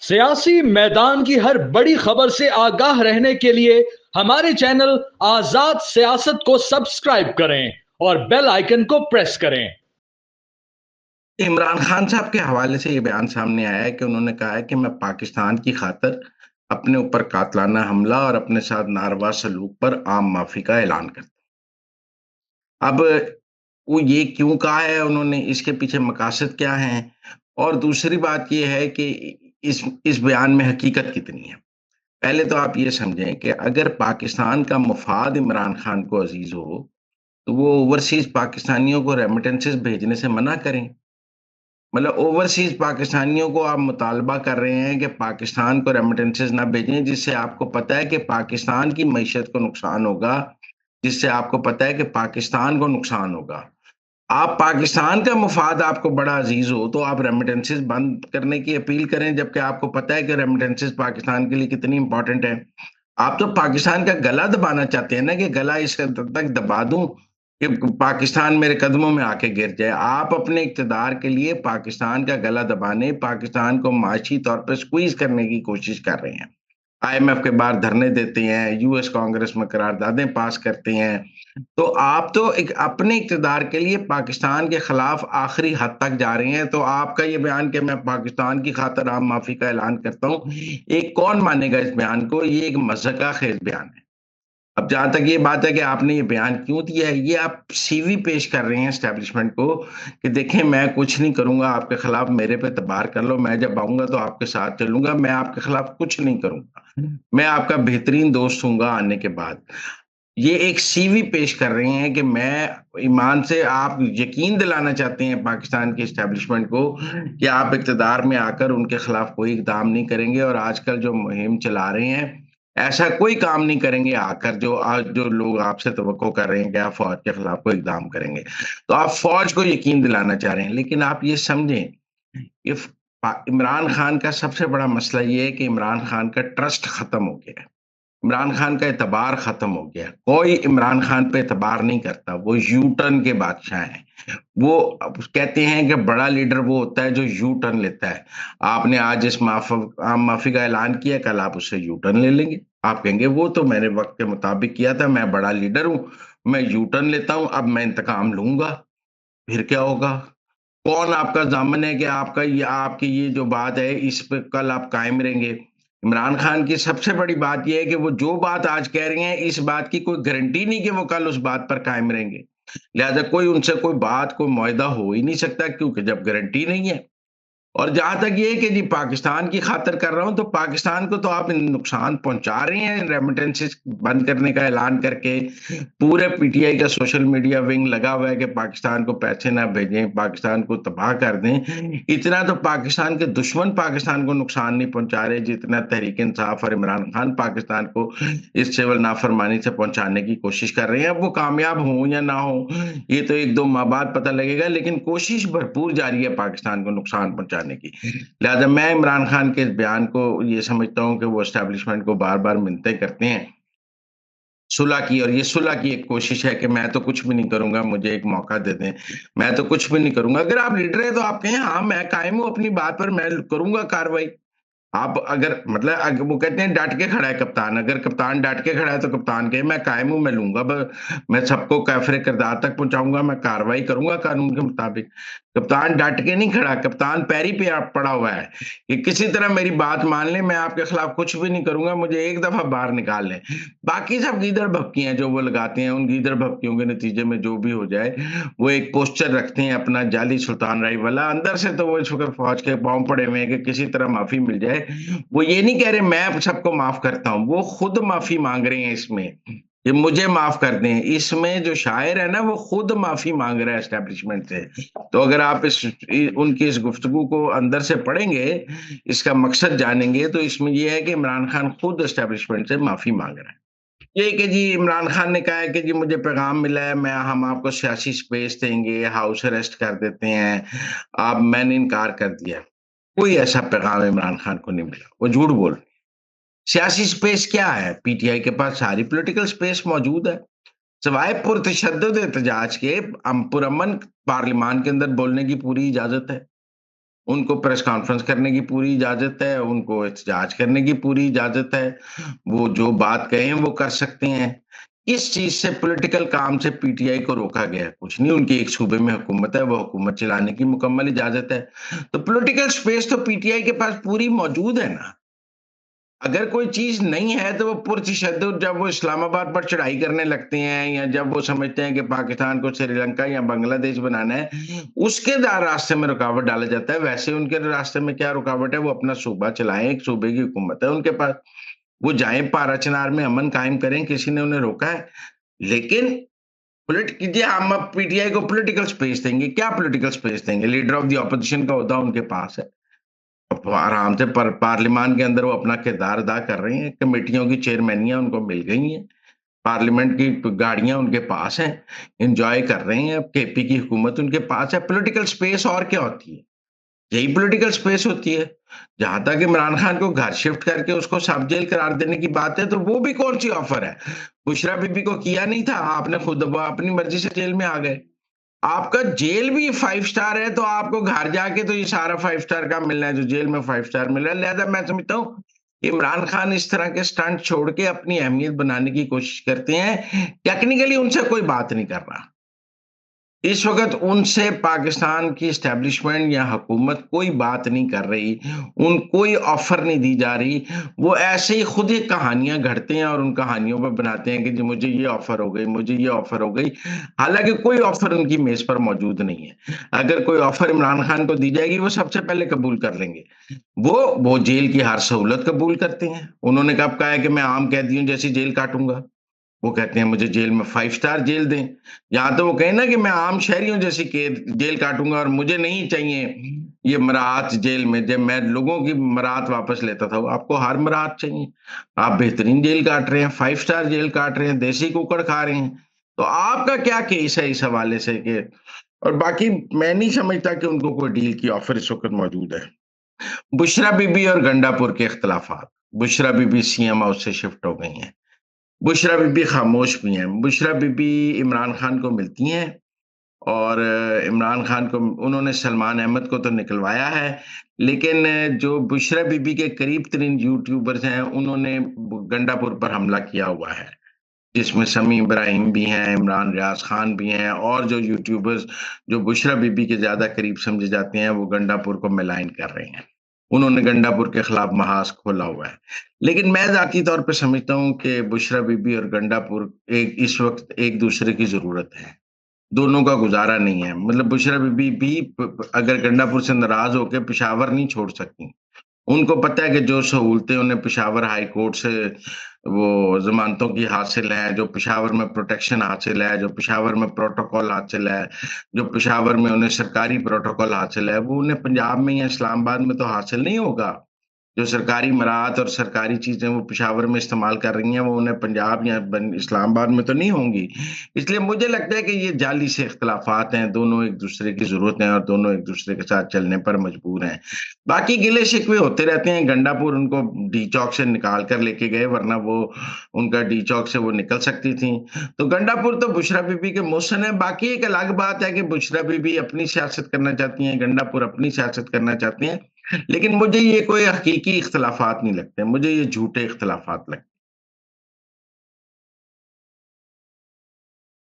सियासी मैदान की हर बड़ी खबर से आगाह रहने के लिए हमारे चैनल आजाद सियासत को सब्सक्राइब करें और बेल आइकन को प्रेस करें। इमरान खान साहब के हवाले से ये बयान सामने आया है कि उन्होंने कहा है कि मैं पाकिस्तान की खातिर अपने ऊपर कातलाना हमला और अपने साथ नारवा सलूक पर आम माफी का ऐलान करता हूं। अब वो ये क्यों कहा है उन्होंने, इसके पीछे मकासद क्या हैं? और दूसरी बात ये है कि इस बयान में हकीकत कितनी है। पहले तो आप ये समझें कि अगर पाकिस्तान का मुफाद इमरान खान को अजीज हो तो वो ओवरसीज पाकिस्तानियों को रेमिटेंसेस भेजने से मना करें। मतलब ओवरसीज पाकिस्तानियों को आप मुतालबा कर रहे हैं कि पाकिस्तान को रेमिटेंसेस ना भेजें, जिससे आपको पता है कि पाकिस्तान की मईशत को नुकसान होगा, जिससे आपको पता है कि पाकिस्तान को नुकसान होगा। आप पाकिस्तान का मुफाद आपको बड़ा अजीज हो तो आप रेमिटेंसेस बंद करने की अपील करें, जबकि आपको पता है कि रेमिटेंसेस पाकिस्तान के लिए कितनी इंपॉर्टेंट है। आप तो पाकिस्तान का गला दबाना चाहते हैं ना, कि गला इस हद तक दबा दूं कि पाकिस्तान मेरे कदमों में आके गिर जाए। आप अपने इक़्तिदार के लिए पाकिस्तान का गला दबाने, पाकिस्तान को माशी तौर पे स्क्वीज करने की कोशिश कर रहे हैं। आईएमएफ के बाहर धरने देते हैं, यूएस कांग्रेस में करारदादें पास करते हैं। तो आप तो एक अपने इक़्तिदार के लिए पाकिस्तान के खिलाफ आखिरी हद तक जा रहे हैं। तो आपका ये बयान कि मैं पाकिस्तान की खातिर आम माफी का ऐलान करता हूँ, एक कौन मानेगा इस बयान को? ये एक मज़ाक़-खेज़ बयान है। अब जहां तक ये बात है कि आपने ये बयान क्यों दिया है, ये आप सीवी पेश कर रहे हैं एस्टेब्लिशमेंट को कि देखें मैं कुछ नहीं करूंगा आपके खिलाफ, मेरे पे तबार कर लो, मैं जब आऊंगा तो आपके साथ चलूंगा, मैं आपके खिलाफ कुछ नहीं करूंगा, मैं आपका बेहतरीन दोस्त हूंगा आने के बाद। ये एक सीवी पेश कर रहे हैं कि मैं ईमान से, आप यकीन दिलाना चाहते हैं पाकिस्तान के एस्टेब्लिशमेंट को कि आप इक़्तिदार में आकर उनके खिलाफ कोई इक़दाम नहीं करेंगे, और आजकल जो मुहिम चला रहे हैं ऐसा कोई काम नहीं करेंगे आकर, जो आज जो लोग आपसे तवक्को कर रहे हैं कि आप फौज के खिलाफ कोई इक़दाम करेंगे। तो आप फौज को यकीन दिलाना चाह रहे हैं, लेकिन आप ये समझें, इफ इमरान खान का सबसे बड़ा मसला ये है कि इमरान खान का ट्रस्ट खत्म हो गया है। इमरान खान का एतबार खत्म हो गया। कोई इमरान खान पे एतबार नहीं करता। वो यू टर्न के बादशाह हैं। वो अब कहते हैं कि बड़ा लीडर वो होता है जो यू टर्न लेता है। आपने आज इस आम माफी का ऐलान किया, कल आप उससे यू टर्न ले लेंगे। आप कहेंगे वो तो मैंने वक्त के मुताबिक किया था, मैं बड़ा लीडर हूं, मैं यू टर्न लेता हूं, अब मैं इंतकाम लूंगा। फिर क्या होगा? कौन आपका ज़ामिन है कि आपका ये, आपकी ये जो बात है इस पे कल आप कायम रहेंगे? इमरान खान की सबसे बड़ी बात ये है कि वो जो बात आज कह रहे हैं, इस बात की कोई गारंटी नहीं कि वो कल उस बात पर कायम रहेंगे। लिहाजा कोई उनसे कोई बात, कोई मुआहदा हो ही नहीं सकता, क्योंकि जब गारंटी नहीं है। और जहां तक ये है कि जी पाकिस्तान की खातिर कर रहा हूं, तो पाकिस्तान को तो आप नुकसान पहुंचा रहे हैं रेमिटेंसेस बंद करने का ऐलान करके। पूरे पीटीआई का सोशल मीडिया विंग लगा हुआ है कि पाकिस्तान को पैसे ना भेजें, पाकिस्तान को तबाह कर दें। इतना तो पाकिस्तान के दुश्मन पाकिस्तान को नुकसान नहीं पहुंचा रहे जितना तहरीक इंसाफ और इमरान खान पाकिस्तान को इस सिविल नाफरमानी से पहुंचाने की कोशिश कर रहे हैं। अब वो कामयाब हो या ना हो, ये तो एक दो माह बाद पता लगेगा, लेकिन कोशिश भरपूर जारी है पाकिस्तान को नुकसान पहुंचाने की। लिहाजा मैं इमरान खान के इस बयान को ये समझता हूं कि वो एस्टेब्लिशमेंट को बार बार मिन्नतें करते हैं सुलह की, और ये सुलह की एक कोशिश है कि मैं तो कुछ भी नहीं करूंगा, मुझे एक मौका दे दें, मैं तो कुछ भी नहीं करूंगा। अगर आप लीडर हैं तो आप कहें हाँ मैं कायम हूं अपनी बात पर, मैं करूंगा कार्रवाई। आप अगर मतलब वो कहते हैं डट के खड़ा है कप्तान, अगर कप्तान डट के खड़ा है तो कप्तान कहे मैं कायम हूं, मैं लूंगा, मैं सबको कैफरे किरदार तक पहुंचाऊंगा, मैं कार्रवाई करूंगा कानून के मुताबिक। कप्तान डट के नहीं खड़ा, कप्तान पैरी पे पड़ा हुआ है कि किसी तरह मेरी बात मान ले, मैं आपके खिलाफ कुछ भी नहीं करूंगा, मुझे एक दफा बाहर निकाल लें। बाकी सब गीदड़ भपकियां जो वो लगाते हैं, उन गीदड़ भपकियों के नतीजे में जो भी हो जाए, वो एक पोस्टर रखते हैं अपना जाली सुल्तान राय वाला, अंदर से तो वो इस वक्त फौज के पांव पड़े हुए हैं कि किसी तरह माफी मिल जाए। वो ये नहीं कह रहे मैं सबको माफ करता हूं, वो खुद माफी मांग रहे हैं इसमें, ये मुझे माफ कर दें। इसमें जो शायर है ना, वो खुद माफी मांग रहा है एस्टेब्लिशमेंट से। तो अगर आप उनकी इस गुफ्तगू को अंदर से पढ़ेंगे, इसका मकसद जानेंगे, तो इसमें यह है कि इमरान खान खुद एस्टेब्लिशमेंट से माफी मांग रहा है। ये कि जी इमरान खान ने कहा है कि जी मुझे पैगाम मिला है, मैं हम आपको सियासी स्पेस देंगे, हाउस अरेस्ट कर देते हैं। अब मैंने इनकार कर दिया। कोई ऐसा पैगाम इमरान खान को नहीं मिला, वो झूठ बोल रहे हैं। सियासी स्पेस क्या है? पीटीआई के पास सारी पॉलिटिकल स्पेस मौजूद है। सिवाय पुरतशद्दुद एहतजाज के पुरअमन पार्लियामान के अंदर बोलने की पूरी इजाजत है। उनको प्रेस कॉन्फ्रेंस करने की पूरी इजाज़त है, उनको एहतजाज करने की पूरी इजाज़त है। वो जो बात कहें वो कर सकते हैं। इस चीज़ से पॉलिटिकल काम से पीटीआई को रोका गया है, कुछ नहीं, उनकी एक सूबे में हुकूमत है, वो हुकूमत चलाने की मुकम्मल इजाज़त है। तो पॉलिटिकल स्पेस तो पीटीआई के पास पूरी मौजूद है ना। अगर कोई चीज़ नहीं है तो वो पुरतशद्दुद जब वो इस्लामाबाद पर चढ़ाई करने लगते हैं या जब वो समझते हैं कि पाकिस्तान को श्रीलंका या बांग्लादेश बनाना है, उसके रास्ते में रुकावट डाला जाता है। वैसे उनके रास्ते में क्या रुकावट है, वो अपना सूबा चलाएँ, एक सूबे की हुकूमत है उनके पास। वो जाएँ पारा-चनार में अमन कायम करें, किसी ने उन्हें रोका है? लेकिन जी, हम अब पीटीआई को पॉलिटिकल स्पेस देंगे, क्या पॉलिटिकल स्पेस देंगे? लीडर ऑफ द ऑपोजिशन का ओहदा उनके पास है। अब आराम से पार्लियामान के अंदर वो अपना किरदार अदा कर रहे हैं, कमेटियों की चेयरमैनियाँ उनको मिल गई हैं, पार्लियामेंट की गाड़ियाँ उनके पास हैं, एन्जॉय कर रहे हैं, अब केपी की हुकूमत उनके पास है, पॉलिटिकल स्पेस और क्या होती है? यही पॉलिटिकल स्पेस होती है। जहाँ तक इमरान खान को घर शिफ्ट करके उसको सब जेल करार देने की बात है, तो वो भी कौन-सी ऑफ़र है? बुशरा बीबी को किया नहीं था, आपने खुद वो अपनी मर्ज़ी से जेल में आ गए। आपका जेल भी 5 स्टार है, तो आपको घर जाके तो ये सारा 5 स्टार का मिलना है, जो जेल में 5 स्टार मिल रहा है। लिहाज़ा मैं समझता हूँ, इमरान खान इस तरह के स्टंट छोड़ के अपनी अहमियत बनाने की कोशिश करते हैं। टेक्निकली उनसे कोई बात नहीं कर रहा। इस वक़्त उनसे पाकिस्तान की एस्टेब्लिशमेंट या हुकूमत कोई बात नहीं कर रही, कोई ऑफ़र नहीं दी जा रही। वो ऐसे ही खुद ही कहानियाँ घड़ते हैं और उन कहानियों पे बनाते हैं कि जी मुझे ये ऑफ़र हो गई, मुझे ये ऑफ़र हो गई। हालाँकि कोई ऑफ़र उनकी मेज़ पर मौजूद नहीं है। अगर कोई ऑफ़र इमरान खान को दी जाएगी, वो सबसे पहले कबूल कर लेंगे। वो जेल की हर सहूलत कबूल करते हैं। उन्होंने कब कहा है कि मैं आम कैदियों जैसी जेल काटूँगा? वो कहते हैं मुझे जेल में 5 स्टार जेल दें। यहाँ तो वो कहें ना कि मैं आम शहरियों जैसी जेल काटूँगा और मुझे नहीं चाहिए ये मराहत जेल में, जब मैं लोगों की मराहत वापस लेता था, आपको हर मराहत चाहिए। आप बेहतरीन जेल काट रहे हैं, 5 स्टार जेल काट रहे हैं, देसी कुकड़ खा रहे हैं। तो आपका क्या केस है इस हवाले से कि और बाकी मैं नहीं समझता कि उनको कोई डील की ऑफ़र इस वक़्त मौजूद है। बुशरा बीबी और गंडापुर के इख्तिलाफ़ात। बुशरा बीबी सीएम हाउस से शिफ्ट हो गई हैं। बुशरा बीबी खामोश भी हैं। बुशरा बीबी इमरान खान को मिलती हैं और इमरान खान को उन्होंने सलमान अहमद को तो निकलवाया है, लेकिन जो बुशरा बीबी के करीब तरीन यूट्यूबर्स हैं, उन्होंने गंडापुर पर हमला किया हुआ है, जिसमें शमी इब्राहिम भी हैं, इमरान रियाज खान भी हैं और जो यूट्यूबर्स जो बुशरा बीबी के ज़्यादा करीब समझे जाते हैं, वो गंडापुर को मेलाइन कर रहे हैं। उन्होंने गंडापुर के खिलाफ महाज खोला हुआ है। लेकिन मैं ज़ाती तौर पे समझता हूँ कि बुशरा बीबी और गंडापुर इस वक़्त एक-दूसरे की ज़रूरत है। दोनों का गुज़ारा नहीं है। मतलब बुशरा बीबी भी अगर गंडापुर से नाराज़ होके पेशावर नहीं छोड़ सकतीं। उनको पता है कि जो सहूलतें उन्हें पेशावर हाई कोर्ट से वो ज़मानतों की हासिल हैं, जो पेशावर में प्रोटेक्शन हासिल है, जो पेशावर में प्रोटोकॉल हासिल है, जो पेशावर में उन्हें सरकारी प्रोटोकॉल हासिल है, वो उन्हें पंजाब में या इस्लामाबाद में तो हासिल नहीं होगा। जो सरकारी मराहत और सरकारी चीज़ें वो पेशावर में इस्तेमाल कर रही हैं, वो उन्हें पंजाब या इस्लामाबाद में तो नहीं होंगी। इसलिए मुझे लगता है कि ये जाली से इख्तिलाफ़ात हैं, दोनों एक-दूसरे की ज़रूरत है और दोनों एक-दूसरे के साथ चलने पर मजबूर हैं। बाकी गिले-शिकवे होते रहते हैं, गंडापुर उनको डी चौक से निकाल कर लेके गए, वरना वो उनका डी चौक से वो निकल सकती थीं। तो गंडापुर तो बुशरा बीबी के मोहसिन है, बाकी एक अलग बात है कि बुशरा बीबी अपनी सियासत करना चाहती हैं, गंडापुर अपनी सियासत करना चाहते हैं। लेकिन मुझे ये कोई हकीकी इख्तिलाफ़ात नहीं लगते, मुझे ये झूठे इख्तिलाफ़ात लगते हैं।